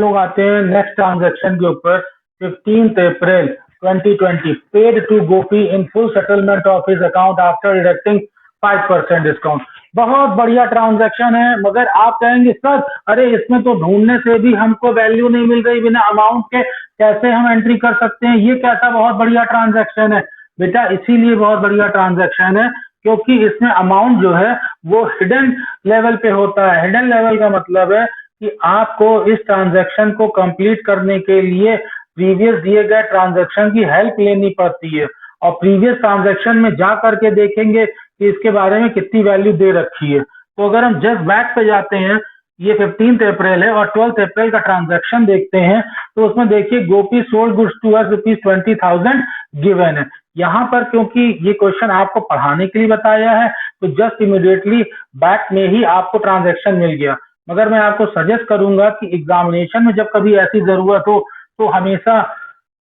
लोग आते हैं नेक्स्ट ट्रांजैक्शन के ऊपर। 15 April 2020 paid to Gopi in full settlement of his account after deducting 5% discount. बहुत बढ़िया ट्रांजैक्शन है, मगर आप कहेंगे सर अरे इसमें तो ढूंढने से भी हमको वैल्यू नहीं मिल रही, बिना अमाउंट के कैसे हम एंट्री कर सकते हैं, ये कैसा बहुत बढ़िया ट्रांजैक्शन है। बेटा इसीलिए बहुत बढ़िया ट्रांजैक्शन है क्योंकि इसमें अमाउंट जो है वो हिडन लेवल पे होता है। हिडन लेवल का मतलब है कि आपको इस ट्रांजैक्शन को कंप्लीट करने के लिए प्रीवियस दिए गए ट्रांजैक्शन की हेल्प लेनी पड़ती है, और प्रीवियस ट्रांजैक्शन में जा करके देखेंगे कि इसके बारे में कितनी वैल्यू दे रखी है। तो अगर हम जस्ट बैक पे जाते हैं, ये 15 अप्रैल है और 12 अप्रैल का ट्रांजैक्शन देखते हैं, तो उसमें देखिए Gopi sold goods to us ₹20,000 given है। यहाँ पर क्योंकि ये क्वेश्चन आपको पढ़ाने के लिए बताया है तो जस्ट इमीडिएटली बैक में ही आपको ट्रांजैक्शन मिल गया। मगर मैं आपको सजेस्ट करूंगा कि एग्जामिनेशन में जब कभी ऐसी जरूरत हो तो हमेशा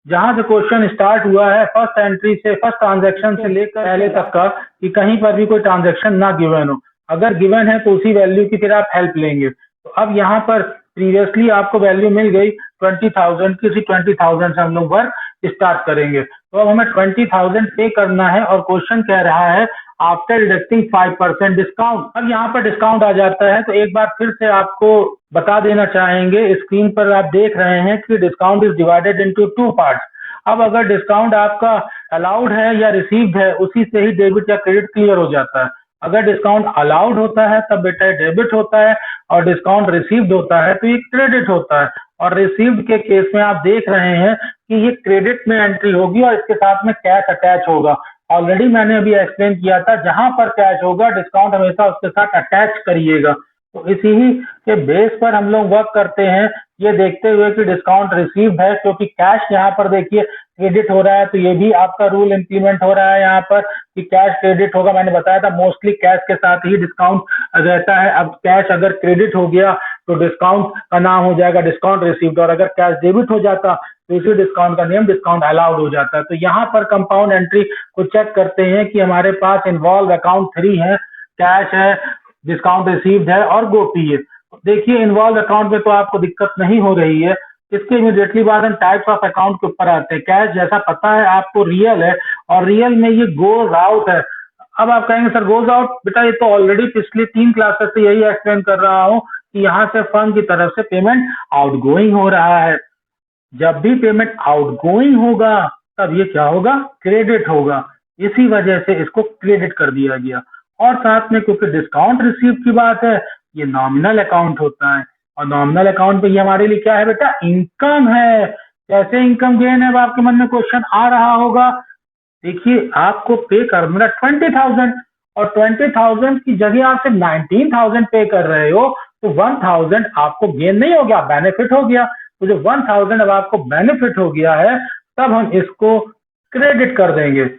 जहां से क्वेश्चन स्टार्ट हुआ है फर्स्ट एंट्री से, फर्स्ट ट्रांजैक्शन से लेकर पहले तक का, कि कहीं पर भी कोई ट्रांजैक्शन ना गिवन हो। अगर गिवन है तो उसी वैल्यू की फिर आप हेल्प लेंगे। तो अब यहाँ पर प्रीवियसली आपको वैल्यू मिल गई 20,000 की, उसी 20,000 से हम लोग वर्क स्टार्ट करेंगे। तो अब हमें 20,000 पे करना है और क्वेश्चन कह रहा है आफ्टर डिडक्टिंग 5% डिस्काउंट। अब यहाँ पर डिस्काउंट आ जाता है, तो एक बार फिर से आपको बता देना चाहेंगे, स्क्रीन पर आप देख रहे हैं कि discount is divided into 2 parts. अब अगर डिस्काउंट आपका अलाउड है या रिसीव्ड है, उसी से ही डेबिट या क्रेडिट क्लियर हो जाता है। अगर डिस्काउंट अलाउड होता है तब बेटा डेबिट होता है, और डिस्काउंट रिसीव्ड होता है तो ये क्रेडिट होता है। और रिसीव्ड के केस में आप देख रहे हैं कि ये क्रेडिट में एंट्री होगी और इसके साथ में कैश अटैच होगा। ऑलरेडी मैंने अभी एक्सप्लेन किया था, जहां पर कैश होगा डिस्काउंट हमेशा उसके साथ अटैच करिएगा। तो इसी ही के बेस पर हम लोग वर्क करते हैं, ये देखते हुए कि डिस्काउंट रिसीव्ड है, क्योंकि कैश यहाँ पर देखिए क्रेडिट हो रहा है, तो ये भी आपका रूल इंप्लीमेंट हो रहा है यहाँ पर कि कैश क्रेडिट होगा। मैंने बताया था मोस्टली कैश के साथ ही डिस्काउंट रहता है। अब कैश अगर क्रेडिट हो गया तो डिस्काउंट का नाम हो जाएगा डिस्काउंट रिसीव्ड, और अगर कैश डेबिट हो जाता तो इसी डिस्काउंट का नेम डिस्काउंट अलाउड हो जाता है। तो यहाँ पर कंपाउंड एंट्री को चेक करते हैं कि हमारे पास इन्वॉल्व अकाउंट 3 है, कैश है, डिस्काउंट रिसीव्ड है और गोपी है। देखिए इन्वॉल्व अकाउंट में तो आपको दिक्कत नहीं हो रही है। इसके इमीडिएटली बाद हम टाइप्स ऑफ अकाउंट के ऊपर आते हैं। कैश जैसा पता है आपको रियल है, और रियल में ये गोज आउट है। अब आप कहेंगे सर गोज आउट, बेटा ये तो ऑलरेडी पिछली 3 क्लासेस से यही एक्सप्लेन कर रहा हूँ कि यहाँ से फर्म की तरफ से पेमेंट आउटगोइंग हो रहा है। जब भी पेमेंट आउटगोइंग होगा तब ये क्या होगा, क्रेडिट होगा। इसी वजह से इसको क्रेडिट कर दिया गया। और साथ में क्योंकि डिस्काउंट रिसीव की बात है, ये नॉमिनल अकाउंट होता है, और नॉमिनल अकाउंट पे ये हमारे लिए क्या है बेटा, इनकम है। कैसे इनकम गेन है, अब आपके मन में क्वेश्चन आ रहा होगा। देखिए आपको पे करना 20,000, और 20,000 की जगह आप सिर्फ 19,000 पे कर रहे हो, तो 1,000 आपको गेन नहीं हो गया, बेनिफिट हो गया। तो जो 1,000 अब आपको बेनिफिट हो गया है, तब हम इसको क्रेडिट कर देंगे।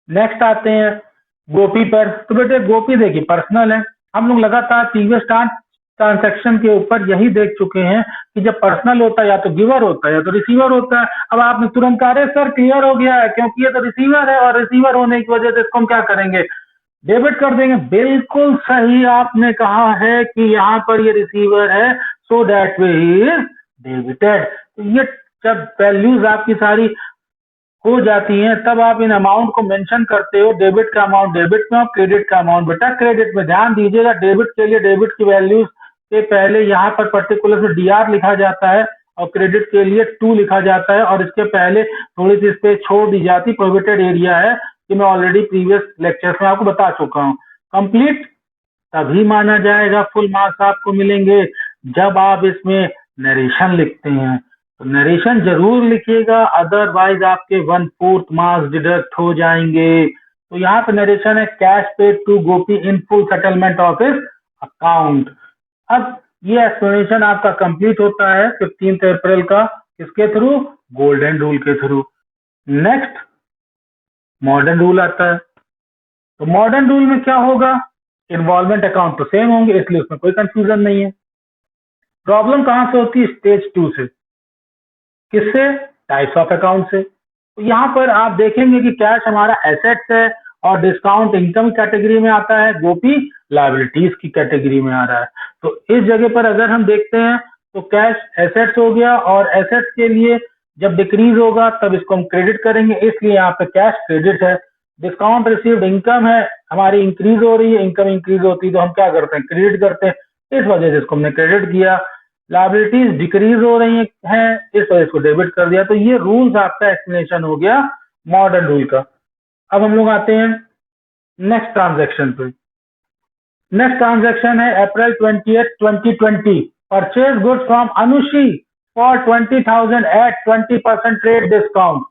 नेक्स्ट आते हैं गोपी पर। तो बेटे गोपी देखिए पर्सनल है, हम लोग लगातार प्रीवियस ट्रांसैक्शन के ऊपर यही देख चुके हैं कि जब पर्सनल होता है या तो गिवर होता है या तो रिसीवर होता है। अब आपने तुरंत कहा अरे सर क्लियर हो गया है, क्योंकि ये तो रिसीवर है, और रिसीवर होने की वजह से इसको हम क्या करेंगे, डेबिट कर देंगे। बिल्कुल सही आपने कहा है कि यहाँ पर ये रिसीवर है, सो that way he is debited. तो ये जब वैल्यूज आपकी सारी हो जाती हैं तब आप इन अमाउंट को मेंशन करते हो। डेबिट का अमाउंट डेबिट में और क्रेडिट का अमाउंट बेटा क्रेडिट में। ध्यान दीजिएगा डेबिट के लिए डेबिट की वैल्यूज से पहले यहाँ पर पर्टिकुलर में DR लिखा जाता है, और क्रेडिट के लिए 2 लिखा जाता है, और इसके पहले थोड़ी सी स्पेस छोड़ दी जाती, प्रोहिबिटेड एरिया है, कि मैं ऑलरेडी प्रीवियस लेक्चर्स में आपको बता चुका हूँ। कंप्लीट तभी माना जाएगा, फुल मार्क्स आपको मिलेंगे जब आप इसमें नरेशन लिखते हैं। तो नरेशन जरूर लिखिएगा, अदरवाइज आपके 1/4 मार्क्स डिडक्ट हो जाएंगे। तो यहाँ पे नरेशन है cash paid to Gopi in full settlement of his account. अब ये एक्सप्लेनेशन आपका कंप्लीट होता है 15 अप्रैल का, किसके थ्रू, गोल्डन रूल के थ्रू। नेक्स्ट मॉडर्न रूल आता है। तो मॉडर्न रूल में क्या होगा, इन्वॉल्वमेंट अकाउंट तो सेम होंगे, इसलिए उसमें कोई कंफ्यूजन नहीं है। प्रॉब्लम कहां से होती है, स्टेज 2 से। किससे, टाइप्स ऑफ अकाउंट से। तो यहाँ पर आप देखेंगे कि कैश हमारा एसेट्स है, और डिस्काउंट इनकम कैटेगरी में आता है, गोपी लायबिलिटीज की कैटेगरी में आ रहा है। तो इस जगह पर अगर हम देखते हैं तो कैश एसेट्स हो गया, और एसेट्स के लिए जब डिक्रीज होगा तब इसको हम क्रेडिट करेंगे, इसलिए यहाँ पे कैश क्रेडिट है। डिस्काउंट रिसीव्ड इनकम है, हमारी इंक्रीज हो रही है, इनकम इंक्रीज होती है तो हम क्या करते हैं, क्रेडिट करते हैं, इस वजह से इसको हमने क्रेडिट किया। लायबिलिटीज डिक्रीज हो रही हैं, इस वजह से इसको डेबिट कर दिया। तो ये रूल्स आपका एक्सप्लेनेशन हो गया मॉडर्न रूल का। अब हम लोग आते हैं नेक्स्ट ट्रांजेक्शन पे। नेक्स्ट ट्रांजेक्शन है April 20th 2020, purchase goods from Anushi for 20,000 at 20% trade discount.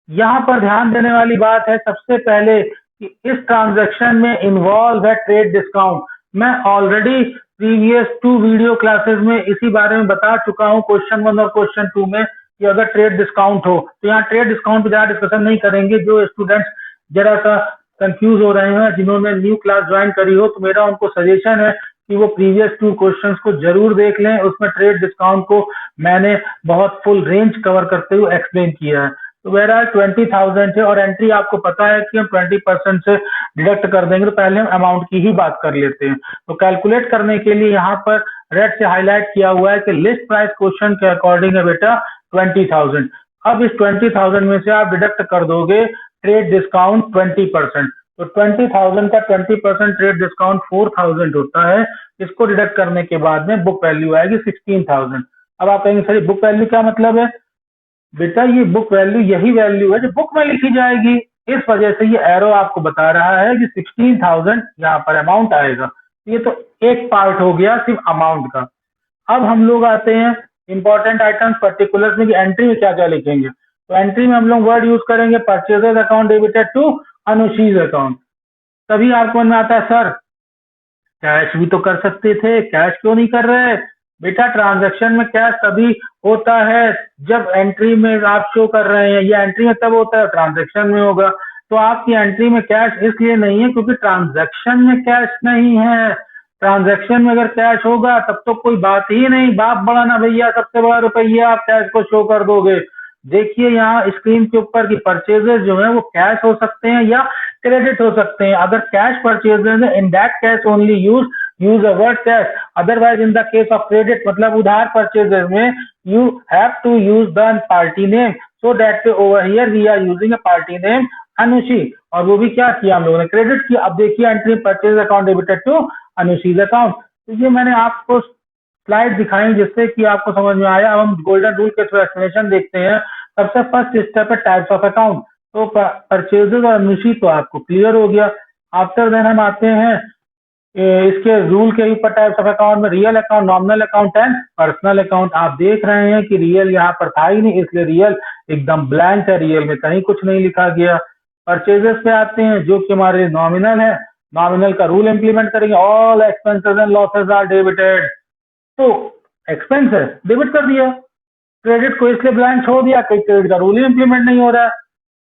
यहाँ पर ध्यान देने वाली बात है सबसे पहले कि इस ट्रांजैक्शन में इन्वॉल्व है ट्रेड डिस्काउंट। मैं ऑलरेडी प्रीवियस 2 वीडियो क्लासेस में इसी बारे में बता चुका हूँ, क्वेश्चन 1 और क्वेश्चन 2 में, कि अगर ट्रेड डिस्काउंट हो तो यहाँ ट्रेड डिस्काउंट पे ज्यादा डिस्कशन नहीं करेंगे। जो स्टूडेंट्स जरा सा कंफ्यूज हो रहे हैं, जिन्होंने न्यू क्लास ज्वाइन करी हो, तो मेरा उनको सजेशन है कि वो प्रीवियस 2 क्वेश्चंस को जरूर देख लें। उसमें ट्रेड डिस्काउंट को मैंने बहुत फुल रेंज कवर करते हुए एक्सप्लेन किया है। तो बहरहाल 20,000 है और एंट्री आपको पता है कि हम 20% से डिडक्ट कर देंगे, तो पहले हम अमाउंट की ही बात कर लेते हैं। तो कैलकुलेट करने के लिए यहाँ पर रेड से हाईलाइट किया हुआ है कि लिस्ट प्राइस क्वेश्चन के अकॉर्डिंग है बेटा 20,000। अब इस 20,000 में से आप डिडक्ट कर दोगे ट्रेड डिस्काउंट 20%, तो 20,000 का 20% ट्रेड डिस्काउंट 4,000 होता है। इसको डिडक्ट करने के बाद में बुक वैल्यू आएगी 16,000। अब आप कहेंगे सर बुक वैल्यू क्या मतलब है? बेटा ये बुक वैल्यू यही वैल्यू है जो बुक में लिखी जाएगी, इस वजह से ये एरो आपको बता रहा है कि 16,000 यहाँ पर अमाउंट आएगा। ये तो एक पार्ट हो गया सिर्फ अमाउंट का। अब हम लोग आते हैं इंपॉर्टेंट आइटम्स पर्टिकुलर्स में कि एंट्री में क्या क्या लिखेंगे। तो एंट्री में हम लोग वर्ड यूज करेंगे purchases account debited to Anushi's account. तभी आपको मन में आता है सर कैश भी तो कर सकते थे, कैश क्यों नहीं कर रहे? बेटा ट्रांजैक्शन में कैश तभी होता है जब एंट्री में आप शो कर रहे हैं, या एंट्री में तब होता है ट्रांजैक्शन में होगा। तो आपकी एंट्री में कैश इसलिए नहीं है क्योंकि ट्रांजैक्शन में कैश नहीं है। ट्रांजैक्शन में अगर कैश होगा तब तो कोई बात ही नहीं, बाप बड़ा ना भैया, सबसे बड़ा रुपया आप कैश को शो कर दोगे। देखिए यहाँ स्क्रीन के ऊपर की परचेजेस जो है वो कैश हो सकते हैं या क्रेडिट हो सकते हैं। अगर कैश परचेजेस है in that cash only use a word cash, otherwise in the case of credit मतलब उधार परचेजेस में you have to use the party name, so that over here we are using a party name Anushi, और वो भी क्या किया हम लोगों ने, क्रेडिट किया। अब देखिए entry purchase account debited to Anushi's account. तो ये मैंने आपको स्लाइड दिखाई जिससे कि आपको समझ में आया। अब हम गोल्डन रूल के थ्रू एक्सप्लेनेशन देखते हैं। सबसे फर्स्ट स्टेप है टाइप्स ऑफ अकाउंट। तो परचेजेस और अनुशी तो आपको क्लियर हो गया। आफ्टर देन हम आते हैं इसके रूल के ऊपर टाइप्स ऑफ अकाउंट में real account, nominal account and personal account. आप देख रहे हैं कि रियल यहाँ पर था ही नहीं, इसलिए रियल एकदम ब्लैंक है, रियल में कहीं कुछ नहीं लिखा गया। परचेजेस पे आते हैं जो कि हमारे नॉमिनल है। नॉमिनल का रूल इंप्लीमेंट करेंगे, all expenses and losses are debited. तो एक्सपेंस है डेबिट कर दिया, क्रेडिट को इसलिए ब्लैंक छोड़ दिया कि क्रेडिट का रूल इंप्लीमेंट नहीं हो रहा है।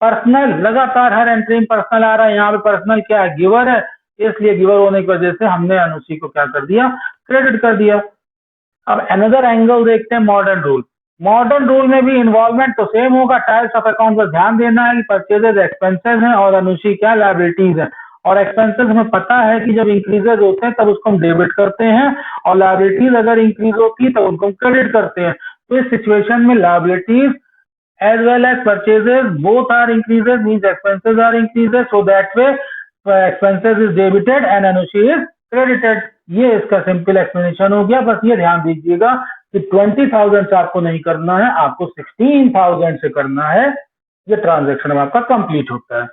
पर्सनल लगातार हर एंट्री में पर्सनल आ रहा है, यहाँ पे पर्सनल क्या है, गिवर है, इसलिए गिवर होने की वजह से हमने अनुशी को क्या कर दिया, क्रेडिट कर दिया। अब अनदर एंगल देखते हैं मॉडर्न रूल। मॉडर्न रूल में भी इन्वॉल्वमेंट तो सेम होगा, टाइप्स ऑफ अकाउंट पर ध्यान देना है कि परचेजेस एक्सपेंसेस हैं और अनुशी क्या लायबिलिटीज है। और एक्सपेंसेस हमें पता है कि जब इंक्रीजेज होते हैं तब उसको हम डेबिट करते हैं, और लायबिलिटीज अगर इंक्रीज होती है तब उनको हम क्रेडिट करते हैं। तो इस सिचुएशन में liabilities as well as purchases both are increases, means expenses are increases, so that way expenses is debited and Anushi is credited। ये इसका सिंपल एक्सप्लेनेशन हो गया। बस ये ध्यान दीजिएगा कि 20,000 से आपको नहीं करना है, आपको 16,000 से करना है। ये ट्रांजेक्शन आपका कंप्लीट होता है।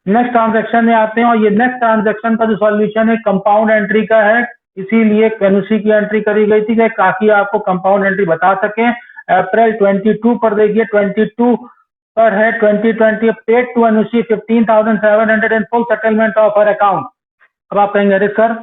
नेक्स्ट ट्रांजेक्शन में आते हैं, और ये नेक्स्ट ट्रांजेक्शन का जो सॉल्यूशन है कंपाउंड एंट्री का है, इसीलिए एनुशी की एंट्री करी गई थी कि ताकि आपको कंपाउंड एंट्री बता सकें। अप्रैल 22 पर देखिए 22 पर है 2020 paid to Anushi 15,700 in full settlement of her account. अब आप कहेंगे अरे sir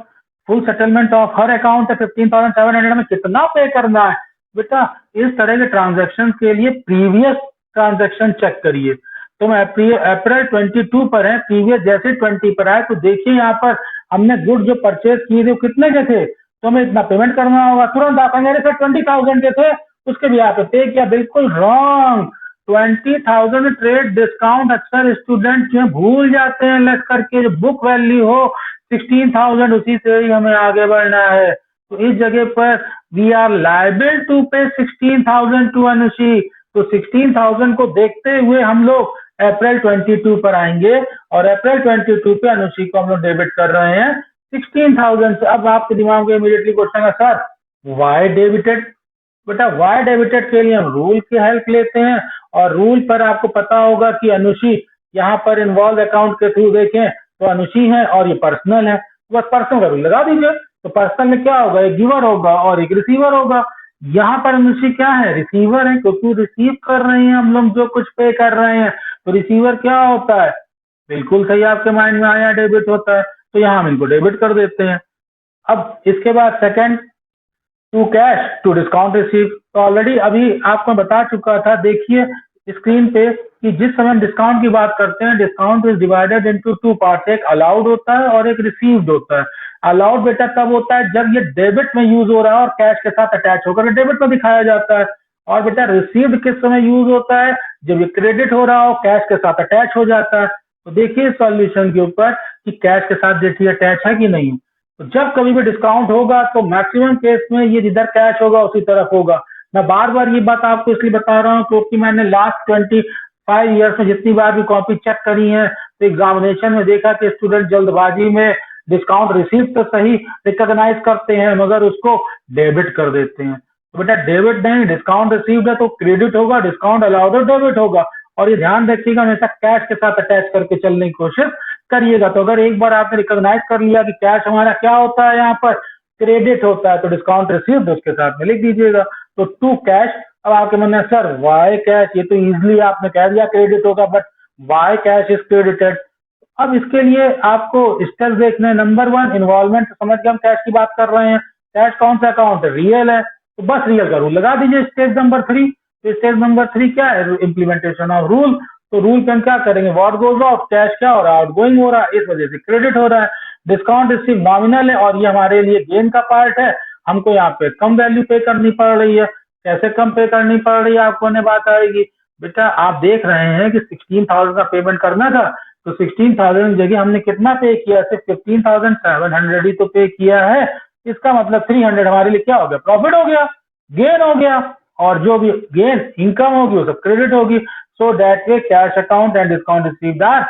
full settlement of her account है 15,700 में कितना पे करना है? बेटा इस तरह के ट्रांजेक्शन के लिए प्रीवियस ट्रांजेक्शन चेक करिए। तो मैं अप्रैल 22 पर है, प्रीवियस जैसे 20 पर आए तो देखिए यहाँ पर हमने गुड जो परचेज किए थे कितने के थे, तो हमें इतना पेमेंट करना होगा। तुरंत आप कहेंगे सर 20,000 के थे, उसके भी आप पे किया, बिल्कुल रॉन्ग। 20,000 ट्रेड डिस्काउंट अक्सर स्टूडेंट जो भूल जाते हैं लेस करके, जो बुक वैल्यू हो 16,000 उसी से ही हमें आगे बढ़ना है। तो इस जगह पर वी आर लायबल टू पे 16,000 टू अनुषी। तो 16,000 को देखते हुए हम लोग अप्रैल 22 पर आएंगे और अप्रैल 22 पे अनुषी को हम लोग डेबिट कर रहे हैं 16,000 से। अब आपके दिमाग में इमीडिएटली क्वेश्चन है, सर वाई डेबिटेड? बेटा वाई डेबिटेड के लिए हम रूल की हेल्प लेते हैं और रूल पर आपको पता होगा कि अनुषी यहाँ पर इन्वॉल्व अकाउंट के थ्रू देखें तो अनुषी है और ये पर्सनल है, बस पर्सनल का रूल लगा दीजिए। तो पर्सनल में क्या होगा, एक गिवर होगा और एक रिसीवर होगा। यहाँ पर अनुषी क्या है, रिसीवर है, क्योंकि रिसीव कर रहे हैं हम लोग जो कुछ पे कर रहे हैं। तो रिसीवर क्या होता है, बिल्कुल सही आपके माइंड में आया, डेबिट होता है। तो यहाँ हम इनको डेबिट कर देते हैं। अब इसके बाद second, to cash to discount receive. तो ऑलरेडी अभी आपको बता चुका था, देखिए स्क्रीन पे कि जिस समय हम डिस्काउंट की बात करते हैं, discount is divided into two part, एक अलाउड होता है और एक रिसीव्ड होता है। अलाउड बेटा तब होता है जब ये डेबिट में यूज हो रहा है और कैश के साथ अटैच होकर डेबिट में दिखाया जाता है। और बेटा रिसीव्ड किस समय यूज होता है, जब ये क्रेडिट हो रहा हो, कैश के साथ अटैच हो जाता है। तो देखिए सॉल्यूशन के ऊपर कि कैश के साथ देखिए अटैच है कि नहीं। तो जब कभी भी डिस्काउंट होगा तो मैक्सिमम केस में ये जिधर कैश होगा उसी तरफ होगा। मैं बार बार ये बात आपको इसलिए बता रहा हूँ क्योंकि मैंने लास्ट 25 ईयर्स में जितनी बार भी कॉपी चेक करी है तो एग्जामिनेशन में देखा कि स्टूडेंट जल्दबाजी में डिस्काउंट रिसीव तो सही रिकॉग्नाइज करते हैं मगर उसको डेबिट कर देते हैं। तो बेटा डेबिट नहीं, डिस्काउंट रिसीव्ड है तो क्रेडिट होगा, डिस्काउंट अलाउड है डेबिट होगा। और ये ध्यान रखिएगा हमेशा कैश के साथ अटैच करके चलने की कोशिश करिएगा। तो अगर एक बार आपने रिकॉग्नाइज कर लिया कि कैश हमारा क्या होता है, यहाँ पर क्रेडिट होता है, तो डिस्काउंट रिसीव्ड उसके साथ में लिख दीजिएगा। तो टू कैश। अब आपके मन में सर वाई कैश, ये तो इजिली आपने कह दिया क्रेडिट होगा, but why cash is credited. अब इसके लिए आपको स्टेप्स देखने, नंबर वन इन्वॉल्वमेंट, समझ के हम कैश की बात कर रहे हैं। कैश कौन सा अकाउंट है, रियल है, तो बस रियल का रूल लगा दीजिए। स्टेप नंबर 3, तो स्टेप नंबर 3 क्या है, इम्प्लीमेंटेशन ऑफ रूल। तो रूल पे हम क्या करेंगे, व्हाट गोज ऑफ, कैश क्या हो रहा है, आउटगोइंग हो रहा है, इस वजह से क्रेडिट हो रहा है। डिस्काउंट रिसीव नॉमिनल है और ये हमारे लिए गेन का पार्ट है, हमको यहाँ पे कम वैल्यू पे करनी पड़ रही है। कैसे कम पे करनी पड़ रही है आपको ने बात आएगी। बेटा आप देख रहे हैं कि 16,000 का पेमेंट करना था, तो 16,000 की जगह हमने कितना पे किया, सिर्फ 15,700 ही तो पे किया है। इसका मतलब 300 हमारे लिए क्या हो गया, प्रॉफिट हो गया, गेन हो गया। और जो भी गेन इनकम होगी वो सब क्रेडिट होगी। So that way cash account and discount received are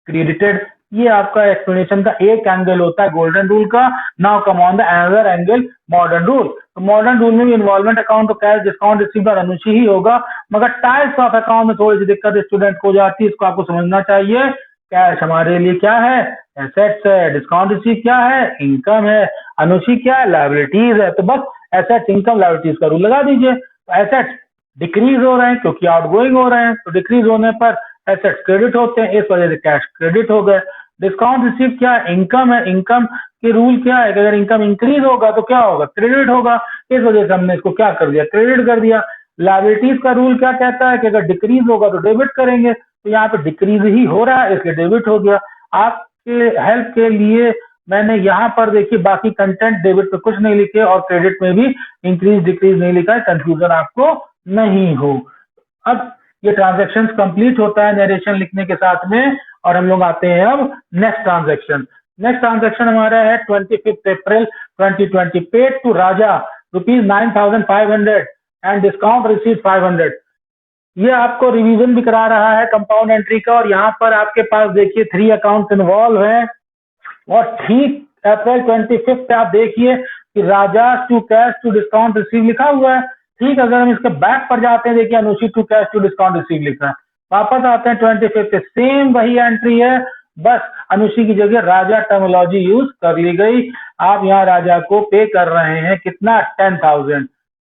credited. ये आपका एक्सप्लेनेशन का एक एंगल होता है गोल्डन रूल का। Now come on the another angle, modern rule. तो मॉडर्न रूल में भी इन्वॉल्वमेंट अकाउंट तो कैश डिस्काउंट रिसीव्ड और अनुषी ही होगा, मगर टाइप्स ऑफ अकाउंट में थोड़ी सी दिक्कत स्टूडेंट को जाती है, इसको आपको समझना चाहिए। कैश हमारे लिए क्या है, एसेट्स है, डिस्काउंट रिसीव क्या है, इनकम है, अनुषी क्या है, लायबिलिटीज है। तो बस एसेट्स इनकम लायबिलिटीज का रूल लगा दीजिए। तो एसेट्स डिक्रीज हो रहे हैं क्योंकि आउटगोइंग हो रहे हैं, तो डिक्रीज होने पर एसेट्स क्रेडिट होते हैं, इस वजह से कैश क्रेडिट हो गए। डिस्काउंट रिसीव क्या है, इनकम है, इनकम के रूल क्या है कि अगर इनकम इंक्रीज होगा तो क्या होगा, क्रेडिट होगा, इस वजह से हमने इसको क्या कर दिया, क्रेडिट कर दिया। लायबिलिटीज का रूल क्या कहता है कि अगर डिक्रीज होगा तो डेबिट करेंगे, तो यहाँ पे डिक्रीज ही हो रहा है इसलिए डेबिट हो गया। आपके हेल्प के लिए मैंने यहाँ पर देखिए बाकी कंटेंट डेबिट पे कुछ नहीं लिखे और क्रेडिट में भी इंक्रीज डिक्रीज नहीं लिखा है, कंफ्यूजन आपको नहीं हो। अब ये ट्रांजेक्शन कंप्लीट होता है नरेशन लिखने के साथ में और हम लोग आते हैं अब नेक्स्ट ट्रांजेक्शन। नेक्स्ट ट्रांजेक्शन हमारा है 25 April 2020, paid to Raja ₹9,500 and discount receive 500। ये आपको रिवीजन भी करा रहा है कंपाउंड एंट्री का। और यहाँ पर आपके पास देखिए 3 अकाउंट इन्वॉल्व हैं और ठीक अप्रैल 25 पे आप देखिए कि Raja to cash to discount receive लिखा हुआ है। ठीक, अगर हम इसके बैक पर जाते हैं, देखिए Anushi to cash to discount receive लिखा है। वापस आते हैं 25 पे, सेम वही एंट्री है, बस अनुषी की जगह राजा टर्मिनोलॉजी यूज कर ली गई। आप यहाँ राजा को पे कर रहे हैं कितना, 10,000।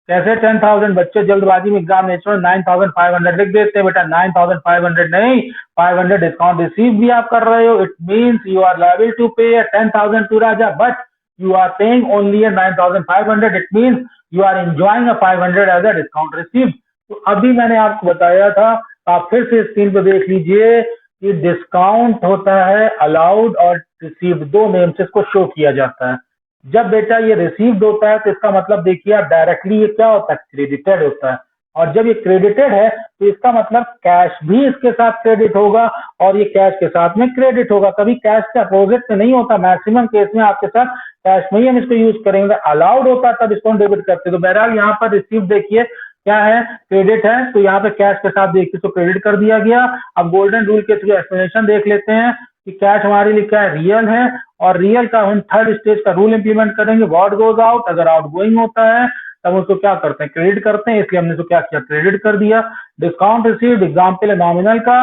कैसे 10,000, बच्चे जल्दबाजी में एग्जामिनेशन में 9,500 लिख देते हैं। बेटा 9,500 नहीं, 500 डिस्काउंट रिसीव भी आप कर रहे हो। It means you are liable to pay 10,000 to Raja, but you are paying only a 9,500. It means you are enjoying a 500 as a discount received. तो अभी मैंने आपको बताया था, आप फिर से स्क्रीन पर देख लीजिए कि डिस्काउंट होता है अलाउड और रिसीव्ड, दो नेम से इसको शो किया जाता है। जब बेटा ये रिसीव्ड होता है तो इसका मतलब देखिए आप डायरेक्टली ये क्या होता है, क्रेडिटेड होता है। और जब ये क्रेडिटेड है तो इसका मतलब कैश भी इसके साथ क्रेडिट होगा और ये कैश के साथ में क्रेडिट होगा। कभी कैश के अपोजिट में नहीं होता, मैक्सिमम केस में आपके साथ कैश में ही हम इसको यूज करेंगे। अलाउड होता तब इसको हम डेबिट करते। तो बहरहाल यहाँ पर रिसीव देखिए क्या है, क्रेडिट है, तो यहाँ पे कैश के साथ देखिए तो क्रेडिट कर दिया गया। अब गोल्डन रूल के थ्रू एक्सप्लेनेशन देख लेते हैं कि कैश हमारे लिए क्या है, रियल है, और रियल का हम थर्ड स्टेज का रूल इंप्लीमेंट करेंगे। व्हाट गोज आउट, अगर आउट गोइंग होता है तब उसको क्या करते हैं, क्रेडिट करते हैं, इसलिए हमने उसको क्या किया, क्रेडिट कर दिया। डिस्काउंट रिसीव्ड एग्जाम्पल है नॉमिनल का,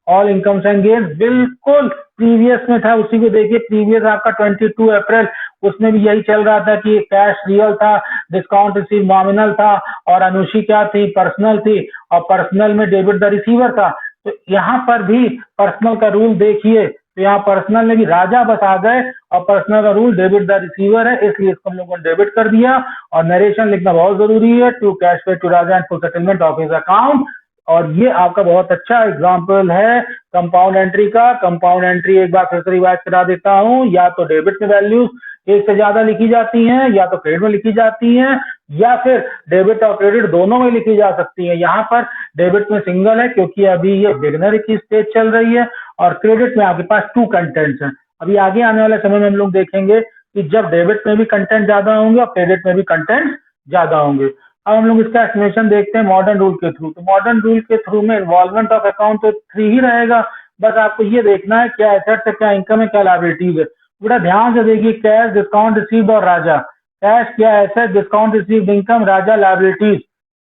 ऑल इनकम्स एंड गेन्स बिल्कुल प्रीवियस में था, उसी को देखिए प्रीवियस आपका 22 अप्रैल, उसमें भी यही चल रहा था कि कैश रियल था, डिस्काउंट रिसीव नॉमिनल था, और अनुषी क्या थी, पर्सनल थी, और पर्सनल में डेबिट द रिसीवर था। तो यहाँ पर भी पर्सनल का रूल देखिए, तो यहाँ पर्सनल में भी राजा बस आ गए, और पर्सनल का रूल डेबिट द रिसीवर है, इसलिए इसको हम लोगों ने डेबिट कर दिया। और नरेशन लिखना बहुत जरूरी है, to cash pay to Raja and full settlement of his account. और ये आपका बहुत अच्छा एग्जाम्पल है कंपाउंड एंट्री का। कंपाउंड एंट्री एक बार फिर से रिवाइज करा देता हूं, या तो डेबिट में वैल्यूज एक से ज्यादा लिखी जाती हैं, या तो क्रेडिट में लिखी जाती हैं, या फिर डेबिट और क्रेडिट दोनों में लिखी जा सकती है। यहाँ पर डेबिट में सिंगल है क्योंकि अभी ये बिगनर की स्टेज चल रही है, और क्रेडिट में आपके पास 2 कंटेंट्स हैं। अभी आगे आने वाले समय में हम लोग देखेंगे कि जब डेबिट में भी कंटेंट ज्यादा होंगे और क्रेडिट में भी कंटेंट ज्यादा होंगे। अब हम लोग इसका एक्सप्लेनेशन देखते हैं मॉडर्न रूल के थ्रू। तो मॉडर्न रूल के थ्रू में इन्वॉल्वमेंट ऑफ अकाउंट तो 3 ही रहेगा, बस आपको ये देखना है क्या एसेट्स है, क्या इनकम है, क्या लायबिलिटीज है। बेटा ध्यान से देखिए, कैश, डिस्काउंट रिसीव्ड और राजा। कैश क्या एसेट, डिस्काउंट रिसीव्ड इनकम, राजा लायबिलिटीज।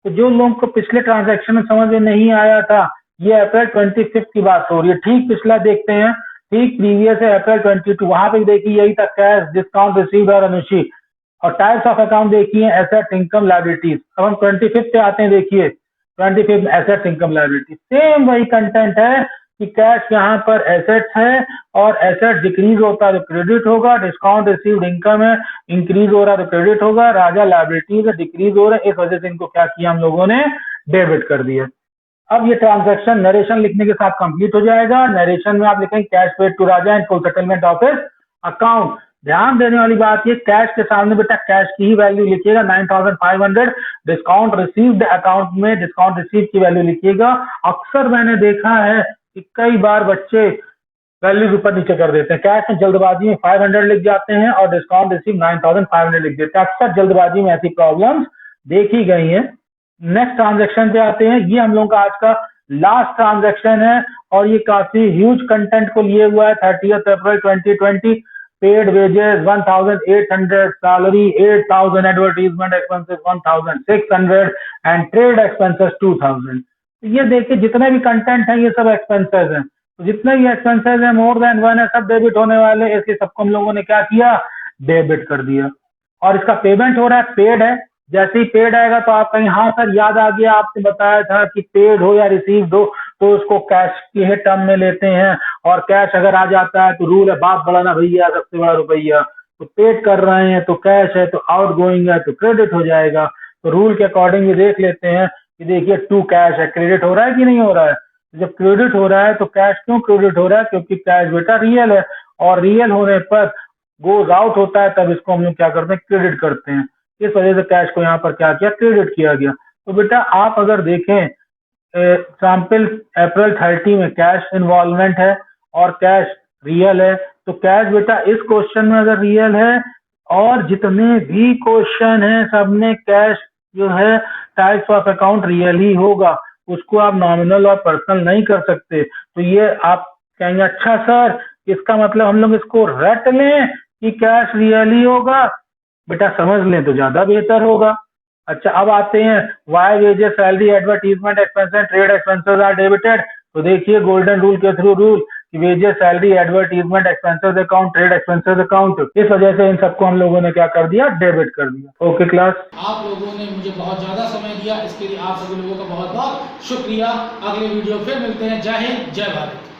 तो जो लोगों को पिछले ट्रांजेक्शन में समझ में नहीं आया था, ये अप्रैल 25 की बात हो रही है। ठीक पिछला देखते हैं, ठीक प्रीवियस है अप्रैल 22, वहां पे देखिए यही था, कैश, डिस्काउंट रिसीव्ड और अनुशी। और टाइप्स ऑफ अकाउंट देखिए, एसेट, इनकम, लायबिलिटीज। अब हम 25 पे आते हैं, देखिए 25 एसेट, इनकम, लायबिलिटीज, सेम वही कंटेंट है कि कैश यहाँ पर एसेट्स है, और एसेट डिक्रीज होता है तो क्रेडिट होगा, डिस्काउंट रिसीव्ड इनकम है, इंक्रीज हो रहा है तो क्रेडिट होगा, राजा लायबिलिटीज है, डिक्रीज हो रहा है, इस वजह से इनको क्या किया हम लोगों ने, डेबिट कर दिया। अब ये ट्रांजैक्शन नरेशन लिखने के साथ कंप्लीट हो जाएगा। नरेशन में आप लिखेंगे cash paid to Raja and full settlement of his account. ध्यान देने वाली बात ये, कैश के सामने बेटा कैश की ही वैल्यू लिखिएगा 9500, डिस्काउंट रिसीव्ड अकाउंट में डिस्काउंट रिसीव की वैल्यू लिखिएगा। अक्सर मैंने देखा है कि कई बार बच्चे वैल्यूज ऊपर नीचे कर देते हैं, कैश में जल्दबाजी में 500 लिख जाते हैं और डिस्काउंट रिसीव 9500 लिख देते हैं। अक्सर जल्दबाजी में ऐसी प्रॉब्लम्स देखी गई है। नेक्स्ट ट्रांजेक्शन पे आते हैं, ये हम लोगों का आज का लास्ट ट्रांजेक्शन है, और ये काफी ह्यूज कंटेंट को लिए हुआ है। 30 अप्रैल 2020, paid wages 1800, salary 8000, advertisement expenses 1600 and trade expenses 2000। ये देखिए जितने भी कंटेंट है ये सब एक्सपेंसेस हैं, तो जितने भी एक्सपेंसेस है मोर देन 1 है, सब डेबिट होने वाले, इसलिए सबको हम लोगों ने क्या किया, डेबिट कर दिया। और इसका पेमेंट हो रहा है, पेड है। जैसे ही पेड आएगा तो आप कहीं, हाँ सर याद आ गया, आपने बताया था कि पेड हो या रिसीव्ड हो तो उसको कैश के टर्म में लेते हैं, और कैश अगर आ जाता है तो रूल है बाप बड़ा ना भैया, सबसे बड़ा रुपया। तो पेड कर रहे हैं तो कैश है, तो आउट गोइंग है तो क्रेडिट हो जाएगा। तो रूल के अकॉर्डिंग ये देख लेते हैं कि देखिए टू कैश है, क्रेडिट हो रहा है कि नहीं हो रहा है। जब क्रेडिट हो रहा है तो कैश क्यों क्रेडिट हो रहा है, क्योंकि कैश बेटा रियल है, और रियल होने पर गोज आउट होता है तब इसको हम लोग क्या करते हैं, क्रेडिट करते हैं। इस वजह से कैश को यहाँ पर क्या किया, क्रेडिट किया गया। तो बेटा आप अगर देखें एग्जाम्पल अप्रैल 30 में कैश इन्वॉल्वमेंट है और कैश रियल है, तो कैश बेटा इस क्वेश्चन में अगर रियल है, और जितने भी क्वेश्चन है सब में कैश जो है टाइप्स ऑफ अकाउंट रियल ही होगा, उसको आप नॉमिनल और पर्सनल नहीं कर सकते। तो ये आप कहेंगे अच्छा सर इसका मतलब हम लोग इसको रट लें कि कैश रियल ही होगा, बेटा समझ लें तो ज्यादा बेहतर होगा। अच्छा अब आते हैं Y wages, salary, advertisement expenses, trade expenses are debited. तो देखिए गोल्डन रूल के through rule wages, salary, advertisement expenses account, trade expenses account, इस वजह से इन सबको हम लोगों ने क्या कर दिया, डेबिट कर दिया। ओके क्लास, आप लोगों ने मुझे बहुत ज्यादा समय दिया, इसके लिए आप सभी लोगों का बहुत बहुत शुक्रिया। अगले वीडियो फिर मिलते हैं। जय हिंद, जय भारत।